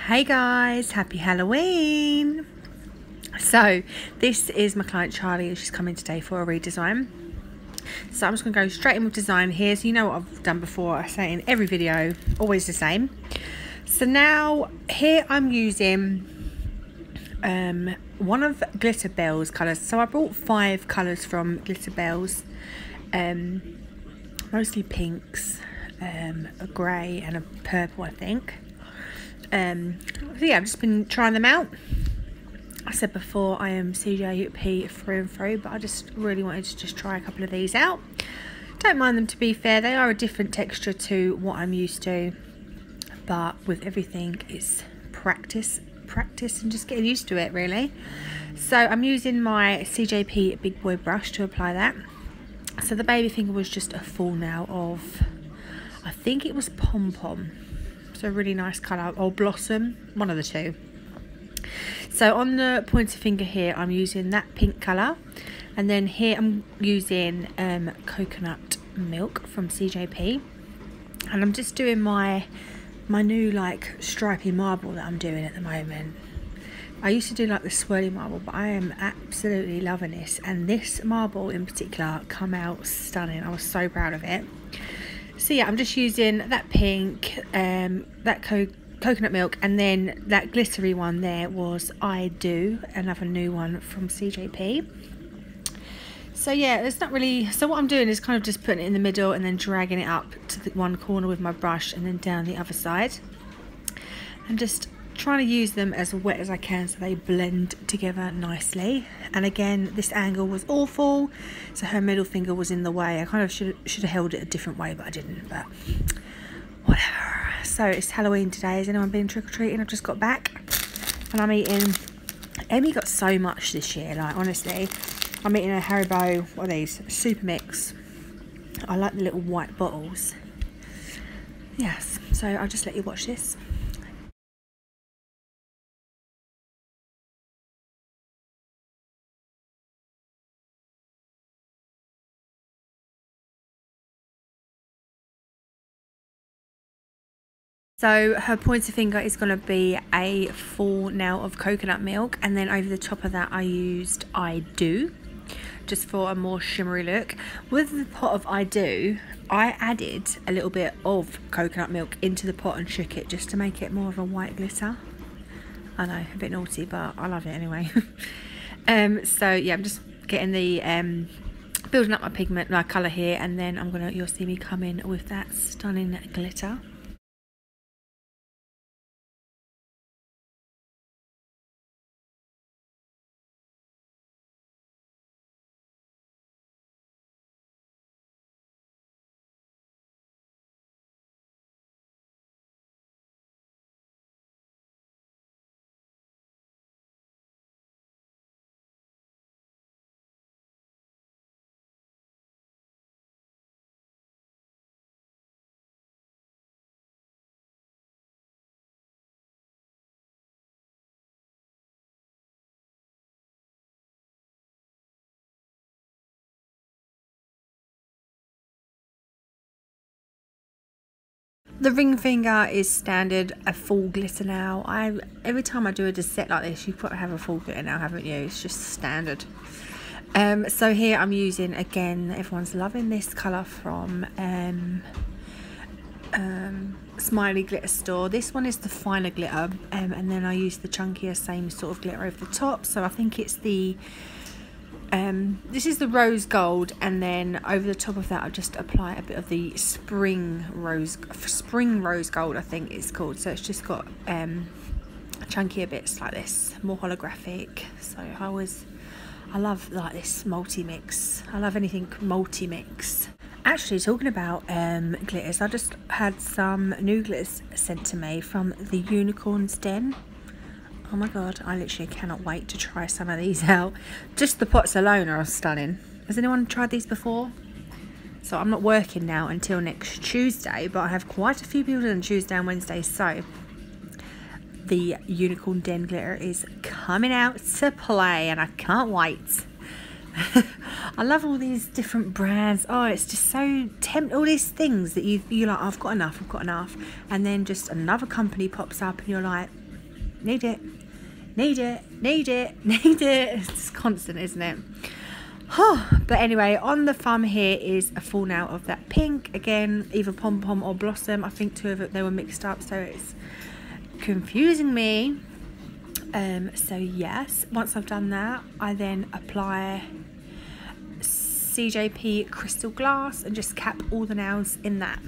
Hey guys, happy Halloween. So this is my client Charlie, and she's coming today for a redesign. So I'm just going to go straight in with design here. So you know what I've done before, I say in every video, always the same. So now here I'm using one of Glitterbels colours. So I brought 5 colours from Glitterbels, mostly pinks, a grey and a purple I think. So yeah, I've just been trying them out. I said before I am CJP through and through, but I just really wanted to just try a couple of these out. Don't mind them, to be fair, they are a different texture to what I'm used to, but with everything it's practice and just getting used to it really. So I'm using my CJP big boy brush to apply that. So the baby finger was just a full now of, I think it was Pom Pom. So really nice colour, or Blossom, one of the two. So on the pointer finger here I'm using that pink colour, and then here I'm using coconut milk from CJP, and I'm just doing my new like stripy marble that I'm doing at the moment. I used to do like the swirly marble, but I am absolutely loving this, and this marble in particular come out stunning. I was so proud of it. So yeah, I'm just using that pink, that coconut milk, and then that glittery one there was I Do, another new one from CJP. So yeah, it's not really, so what I'm doing is kind of just putting it in the middle and then dragging it up to the one corner with my brush and then down the other side. And just trying to use them as wet as I can so they blend together nicely. And again, this angle was awful, so her middle finger was in the way. I kind of should have held it a different way, but I didn't, but whatever. So it's Halloween today. Has anyone been trick-or-treating? I've just got back and I'm eating, Amy got so much this year, like honestly. I'm eating a Haribo, what are these? Super Mix. I like the little white bottles. Yes, so I'll just let you watch this. So her pointer finger is going to be a full now of coconut milk, and then over the top of that I used I Do, just for a more shimmery look. With the pot of I Do, I added a little bit of coconut milk into the pot and shook it just to make it more of a white glitter. I know, a bit naughty, but I love it anyway. So yeah, I'm just getting the building up my pigment, my colour here, and then you'll see me come in with that stunning glitter. The ring finger is standard, a full glitter now. Every time I do a set like this, you've got to have a full glitter now, haven't you? It's just standard. So here I'm using, again, everyone's loving this colour from Smiley glitter store. This one is the finer glitter, and then I use the chunkier same sort of glitter over the top. So I think it's the this is the rose gold, and then over the top of that I'll just apply a bit of the spring rose gold, I think it's called. So it's just got chunkier bits like this, more holographic. So I love like this multi-mix. I love anything multi-mix. Actually, talking about glitters, I just had some new glitters sent to me from the Unicorn's Den. Oh my god, I literally cannot wait to try some of these out. Just the pots alone are stunning. Has anyone tried these before? So I'm not working now until next Tuesday, but I have quite a few people on Tuesday and Wednesday, so the Unicorn Den glitter is coming out to play and I can't wait. I love all these different brands. Oh, it's just so tempting. All these things that you're like, I've got enough, and then just another company pops up and you're like, need it, need it, need it, need it. It's constant, isn't it? But anyway, on the thumb here is a full nail of that pink. Again, either pom-pom or blossom. I think two of it, they were mixed up, so it's confusing me. So yes, once I've done that, I then apply CJP crystal glass and just cap all the nails in that.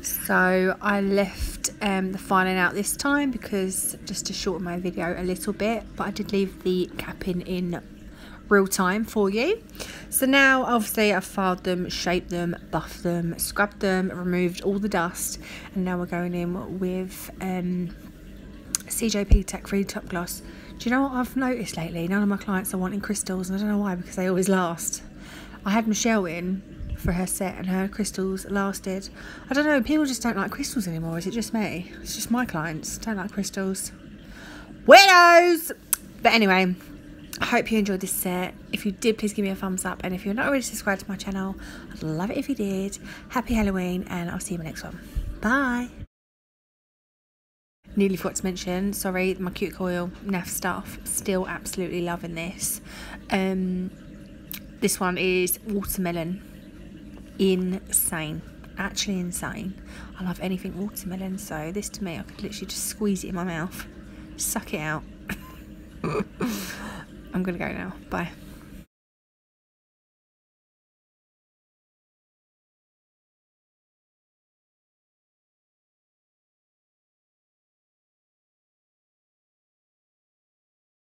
So I left the filing out this time because just to shorten my video a little bit, but I did leave the capping in real time for you. So now obviously I've filed them, shaped them, buffed them, scrubbed them, removed all the dust, and now we're going in with CJP tack free top gloss. Do you know what I've noticed lately? None of my clients are wanting crystals, and I don't know why, because they always last. I had Michelle in for her set and her crystals lasted. I don't know, people just don't like crystals anymore. Is it just me? It's just my clients don't like crystals. Weirdos! But anyway, I hope you enjoyed this set. If you did, please give me a thumbs up, and if you're not already subscribed to my channel, I'd love it if you did. Happy Halloween, and I'll see you in my next one. Bye! Nearly forgot to mention, sorry, my cuticle oil Naff stuff, still absolutely loving this. This one is watermelon. Insane, actually insane. I love anything watermelon, so this to me, I could literally just squeeze it in my mouth, suck it out. I'm gonna go now, bye.